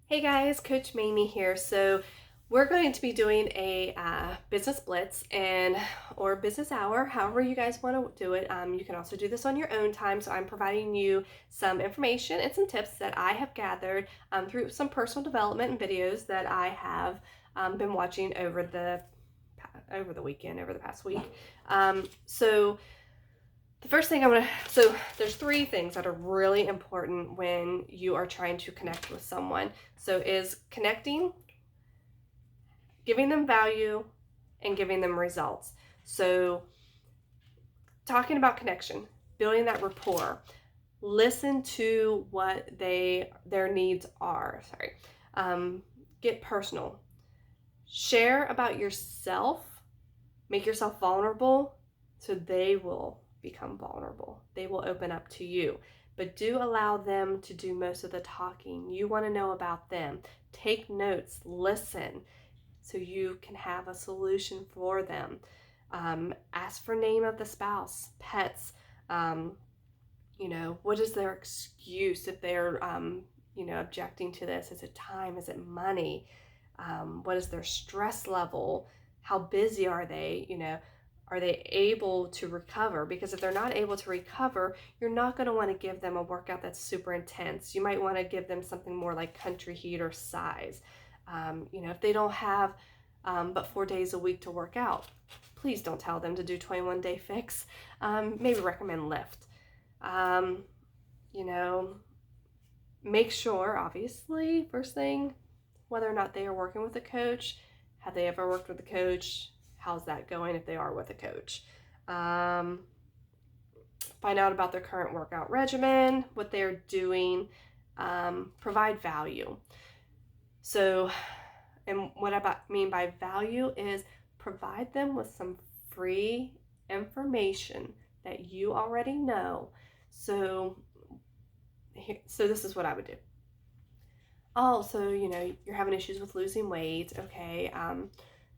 Hey guys, Coach Mamie here. So we're going to be doing a business blitz or business hour, however you guys want to do it. You can also do this on your own time. So I'm providing you some information and some tips that I have gathered through some personal development and videos that I have been watching over the weekend, over the past week. So the first thing so there's three things that are really important when you are trying to connect with someone. So is connecting, giving them value, and giving them results. So talking about connection, building that rapport, listen to what their needs are. Get personal. Share about yourself, make yourself vulnerable so they will become vulnerable. They will open up to you. But do allow them to do most of the talking. You want to know about them. Take notes, listen, so you can have a solution for them. Ask for name of the spouse, pets. Um, what is their excuse if they're, objecting to this? Is it time? Is it money? What is their stress level? How busy are they? Are they able to recover? Because if they're not able to recover, you're not going to want to give them a workout that's super intense. You might want to give them something more like country heat or size. If they don't have but 4 days a week to work out, please don't tell them to do 21-day fix. Maybe recommend lift. Um, you know, Make sure, obviously, first thing, whether or not they are working with a coach. Have they ever worked with a coach? How's that going if they are with a coach? Um, Find out about their current workout regimen, what they're doing, provide value. So, and what I mean by value is provide them with some free information that you already know. So this is what I would do. Oh, so you're having issues with losing weight. Okay.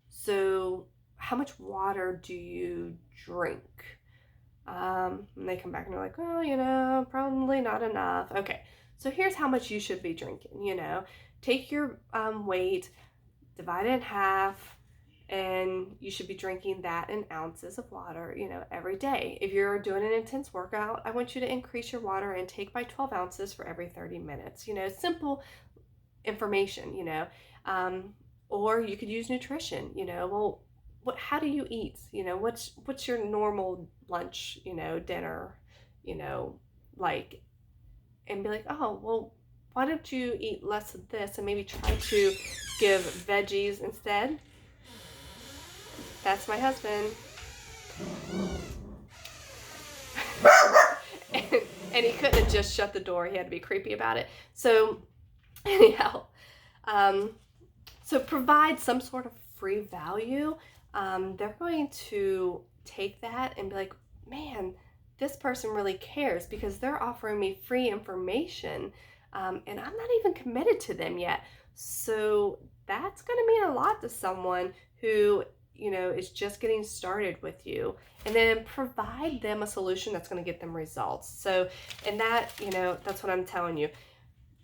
So how much water do you drink? And they come back and they're like, oh, probably not enough. Okay. So here's how much you should be drinking. Take your weight, divide it in half, and you should be drinking that in ounces of water, every day. If you're doing an intense workout, I want you to increase your water intake by 12 ounces for every 30 minutes. Simple information, um, or you could use nutrition. Well, how do you eat? What's your normal lunch, dinner, you know, like, and be like, oh, well, why don't you eat less of this and maybe try to give veggies instead? That's my husband. and, and he couldn't have just shut the door. He had to be creepy about it. So anyhow, um, so provide some sort of free value. They're going to take that and be like, man, this person really cares because they're offering me free information, and I'm not even committed to them yet. So that's going to mean a lot to someone who is just getting started with you, and then provide them a solution that's going to get them results. So, and that's what I'm telling you.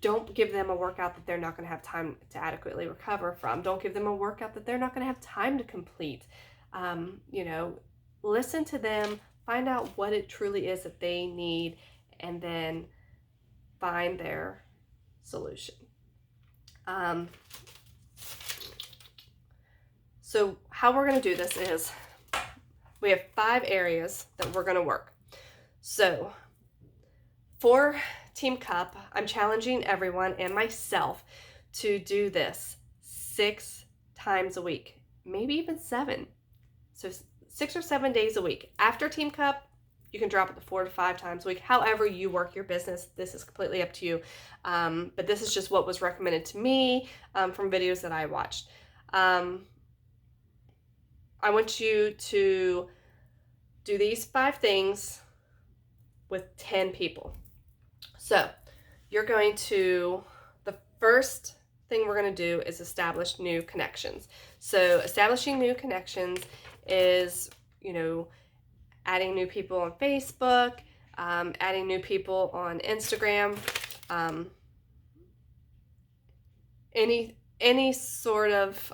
Don't give them a workout that they're not going to have time to adequately recover from. Don't give them a workout that they're not going to have time to complete. Um, you know, Listen to them, find out what it truly is that they need, and then find their solution. Um, so, how we're going to do this is we have 5 areas that we're going to work. So, for Team Cup, I'm challenging everyone and myself to do this 6 times a week, maybe even 7. So 6 or 7 days a week. After Team Cup, you can drop it to 4 to 5 times a week. However you work your business, this is completely up to you. But this is just what was recommended to me from videos that I watched. I want you to do these 5 things with 10 people. So the first thing we're going to do is establish new connections. So establishing new connections is, adding new people on Facebook, adding new people on Instagram, any sort of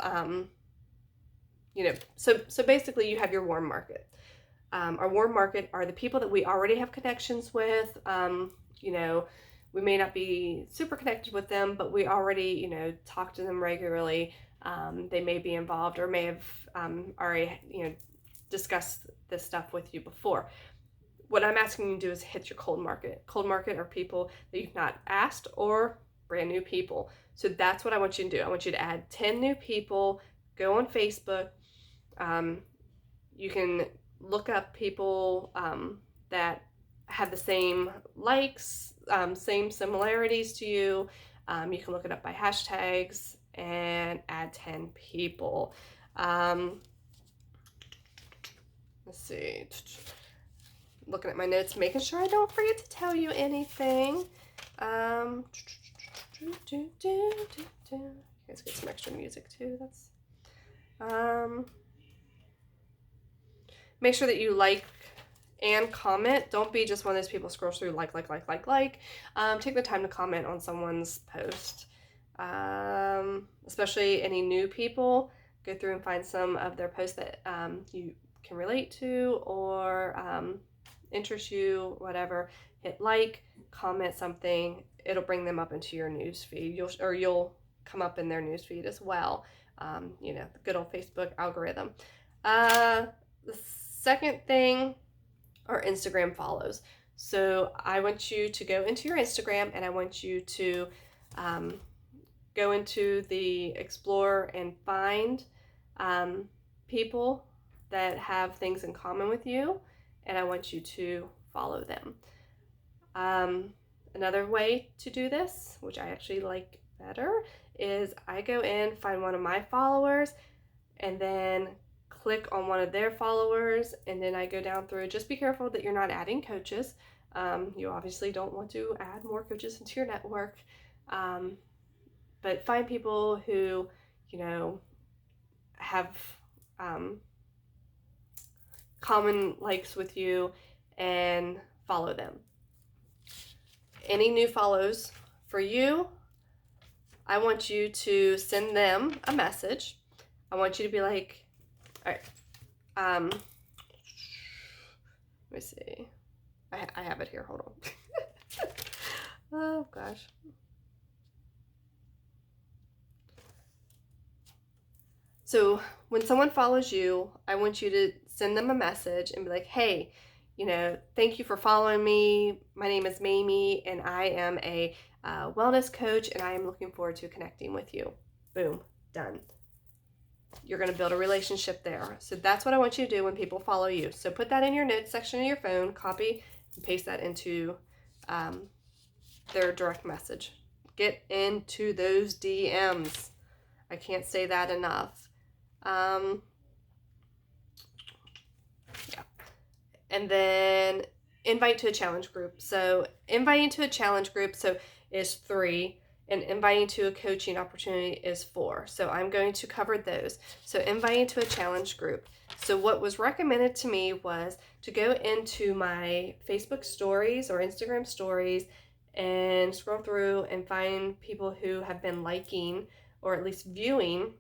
so basically you have your warm market. Our warm market are the people that we already have connections with. We may not be super connected with them, but we already, talk to them regularly. They may be involved or may have already, discussed this stuff with you before. What I'm asking you to do is hit your cold market. Cold market are people that you've not asked or brand new people. So that's what I want you to do. I want you to add 10 new people, go on Facebook. You can look up people that have the same likes, same similarities to you. You can look it up by hashtags and add 10 people. Let's see. Looking at my notes, making sure I don't forget to tell you anything. Let's get some extra music too. Make sure that you like and comment. Don't be just one of those people scroll through like. Take the time to comment on someone's post. Especially any new people, go through and find some of their posts that you can relate to or interest you, whatever. Hit like, comment something. It'll bring them up into your news feed. You'll come up in their news feed as well. The good old Facebook algorithm. The second thing are Instagram follows. So I want you to go into your Instagram and I want you to go into the Explore and find people that have things in common with you, and I want you to follow them. Another way to do this, which I actually like better, is I go in, find one of my followers, and then click on one of their followers, and then I go down through. Just be careful that you're not adding coaches. You obviously don't want to add more coaches into your network. But find people who, have common likes with you and follow them. Any new follows for you, I want you to send them a message. I want you to be like, all right, let me see. I have it here. Hold on. Oh, gosh. So when someone follows you, I want you to send them a message and be like, hey, thank you for following me. My name is Mamie, and I am a wellness coach, and I am looking forward to connecting with you. Boom, done. You're going to build a relationship there. So that's what I want you to do when people follow you. So put that in your notes section of your phone, copy and paste that into their direct message. Get into those DMs. I can't say that enough. Yeah. And then invite to a challenge group. So inviting to a challenge group is 3, and inviting to a coaching opportunity is 4. So I'm going to cover those. So inviting to a challenge group. So what was recommended to me was to go into my Facebook stories or Instagram stories and scroll through and find people who have been liking or at least viewing.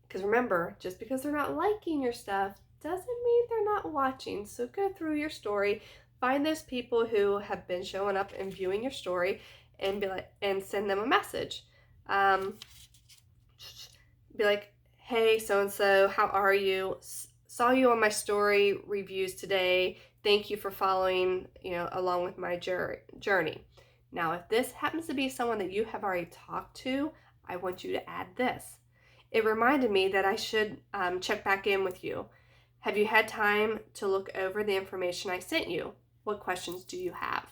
Because remember, just because they're not liking your stuff doesn't mean they're not watching. So go through your story, find those people who have been showing up and viewing your story, and be like, and send them a message. Be like, hey, so and so, how are you? Saw you on my story reviews today. Thank you for following, along with my journey. Now, if this happens to be someone that you have already talked to, I want you to add this. It reminded me that I should check back in with you. Have you had time to look over the information I sent you? What questions do you have?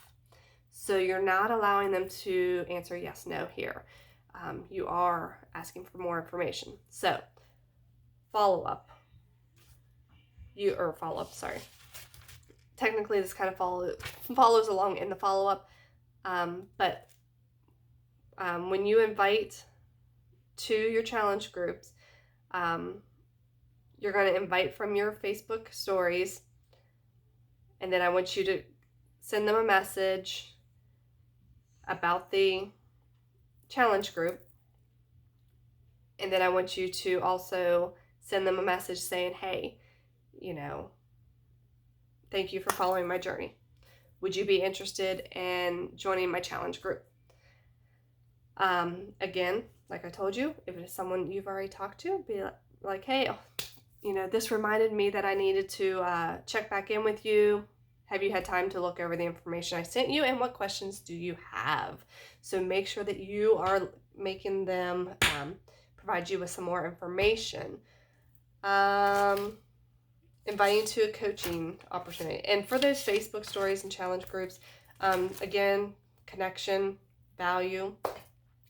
So you're not allowing them to answer yes, no here. You are asking for more information. So follow-up. Sorry. Technically, this kind of follows along in the follow-up. But when you invite to your challenge groups, you're going to invite from your Facebook stories, and then I want you to send them a message about the challenge group, And then I want you to also send them a message saying, hey, you know, thank you for following my journey. Would you be interested in joining my challenge group? Again, like I told you, if it is someone you've already talked to, be like, hey, this reminded me that I needed to check back in with you. Have you had time to look over the information I sent you? And what questions do you have? So make sure that you are making them provide you with some more information. Inviting to a coaching opportunity. And for those Facebook stories and challenge groups, again, connection, value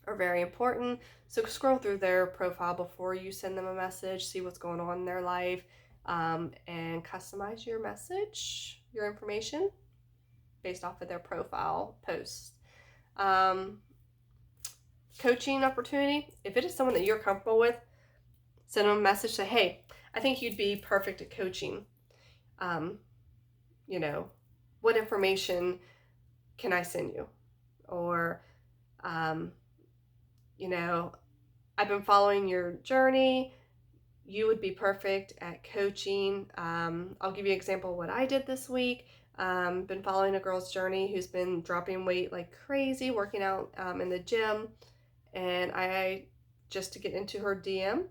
are very important. So scroll through their profile before you send them a message, see what's going on in their life, and customize your message, your information based off of their profile posts. Coaching opportunity, if it is someone that you're comfortable with, send them a message, say, hey, I think you'd be perfect at coaching. What information can I send you? Or, I've been following your journey. You would be perfect at coaching. I'll give you an example of what I did this week. Been following a girl's journey who's been dropping weight like crazy, working out in the gym. And just to get into her DM,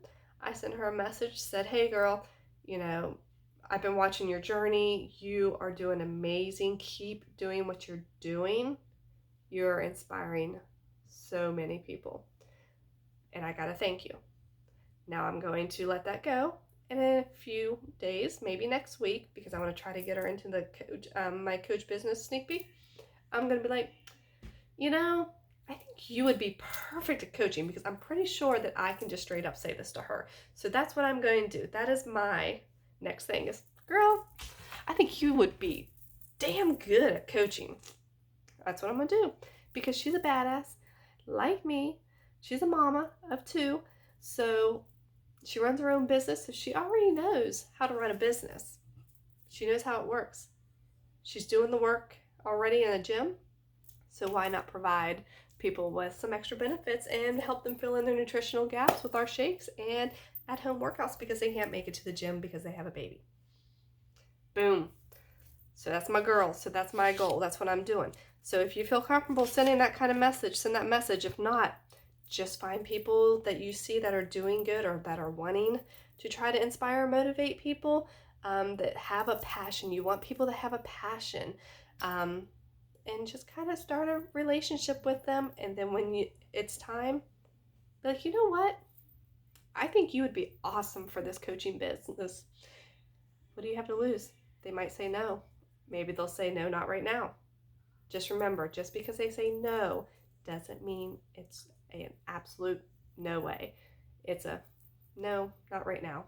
I sent her a message, said, hey girl, I've been watching your journey. You are doing amazing. Keep doing what you're doing. You're inspiring so many people. And I got to thank you. Now I'm going to let that go. And in a few days, maybe next week, because I want to try to get her into the my coach business sneak peek, I'm going to be like, I think you would be perfect at coaching, because I'm pretty sure that I can just straight up say this to her. So that's what I'm going to do. That is my next thing is, girl, I think you would be damn good at coaching. That's what I'm going to do, because she's a badass like me. She's a mama of 2. So she runs her own business. So she already knows how to run a business. She knows how it works. She's doing the work already in a gym. So why not provide people with some extra benefits and help them fill in their nutritional gaps with our shakes and at-home workouts because they can't make it to the gym because they have a baby. Boom. So that's my girl. So that's my goal. That's what I'm doing. So if you feel comfortable sending that kind of message, send that message. If not, just find people that you see that are doing good or that are wanting to try to inspire and motivate people that have a passion. You want people to have a passion. And just kind of start a relationship with them. And then when it's time, be like, you know what? I think you would be awesome for this coaching business. What do you have to lose? They might say no. Maybe they'll say no, not right now. Just remember, just because they say no doesn't mean it's an absolute no way. It's a no, not right now.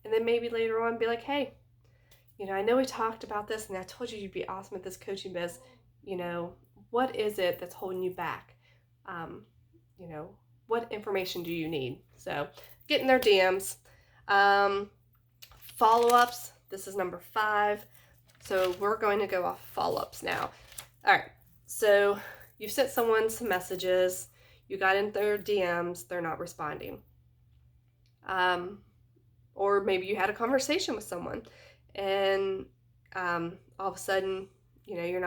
And then maybe later on be like, hey, I know we talked about this and I told you you'd be awesome at this coaching biz. What is it that's holding you back? What information do you need? So get in their DMs. Follow-ups. This is number 5. So we're going to go off follow-ups now. All right. So you've sent someone some messages. You got in their DMs. They're not responding. Or maybe you had a conversation with someone and all of a sudden, you've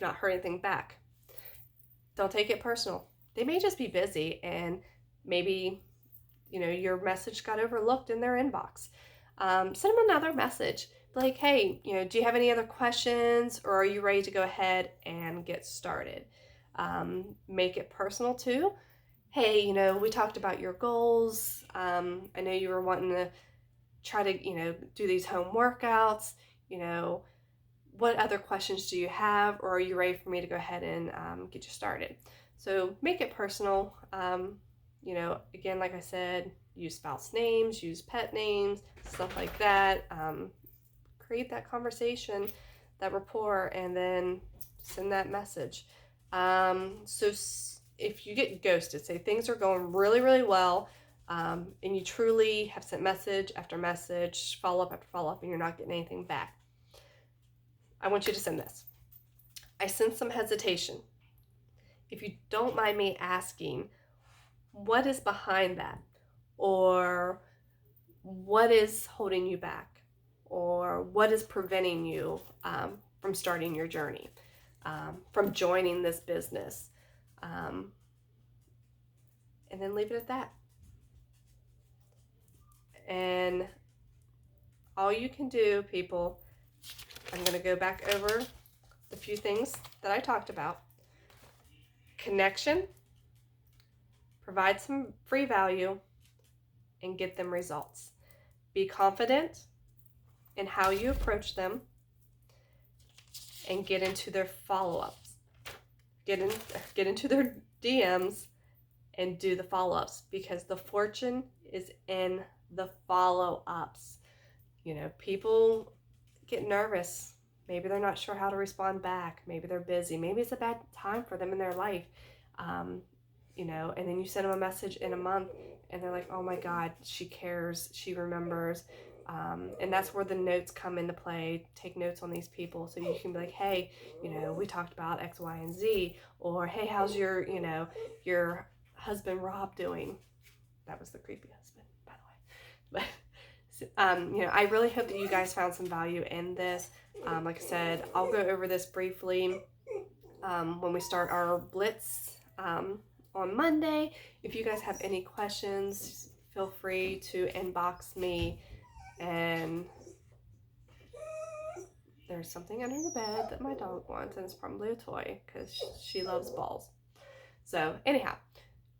not heard anything back. Don't take it personal. They may just be busy and maybe, your message got overlooked in their inbox. Send them another message. Like, hey, do you have any other questions or are you ready to go ahead and get started? Make it personal too. Hey, we talked about your goals. I know you were wanting to try to, do these home workouts. What other questions do you have, or are you ready for me to go ahead and get you started? So make it personal. Again, like I said, use spouse names, use pet names, stuff like that. Create that conversation, that rapport, and then send that message. So if you get ghosted, say things are going really, really well, and you truly have sent message after message, follow-up after follow-up, and you're not getting anything back, I want you to send this. I sense some hesitation. If you don't mind me asking, what is behind that? or what is holding you back, or what is preventing you from starting your journey, from joining this business, and then leave it at that. And all you can do, people, I'm going to go back over the few things that I talked about. Connection, provide some free value, and get them results. Be confident in how you approach them, and get into their follow-ups. Get into their DMs and do the follow-ups, because the fortune is in the follow-ups. You know, people get nervous. Maybe they're not sure how to respond back. Maybe they're busy. Maybe it's a bad time for them in their life. You know, and then you send them a message in a month and they're like, oh my God, she cares, she remembers. And that's where the notes come into play. Take notes on these people so you can be like, hey, you know, we talked about X, Y, and Z. Or, hey, how's your, you know, your husband Rob doing? That was the creepy husband, by the way. But you know, I really hope that you guys found some value in this. Like I said, I'll go over this briefly when we start our Blitz on Monday. If you guys have any questions, feel free to inbox me. And there's something under the bed that my dog wants, and it's probably a toy because she loves balls. So anyhow,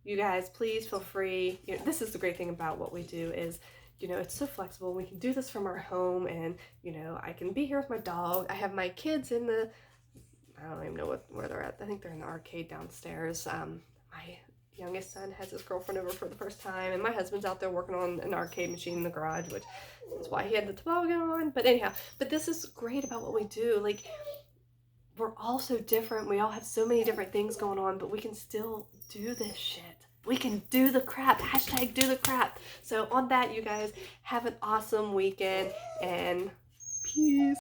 you guys, please feel free. You know, this is the great thing about what we do is, you know, it's so flexible. We can do this from our home, and, you know, I can be here with my dog. I have my kids in the, I don't even know where they're at. I think they're in the arcade downstairs. My youngest son has his girlfriend over for the first time, and my husband's out there working on an arcade machine in the garage, which is why he had the toboggan on. But anyhow, but this is great about what we do. Like, we're all so different. We all have so many different things going on, but we can still do this shit. We can do the crap. Hashtag do the crap. So on that, you guys, have an awesome weekend, and peace.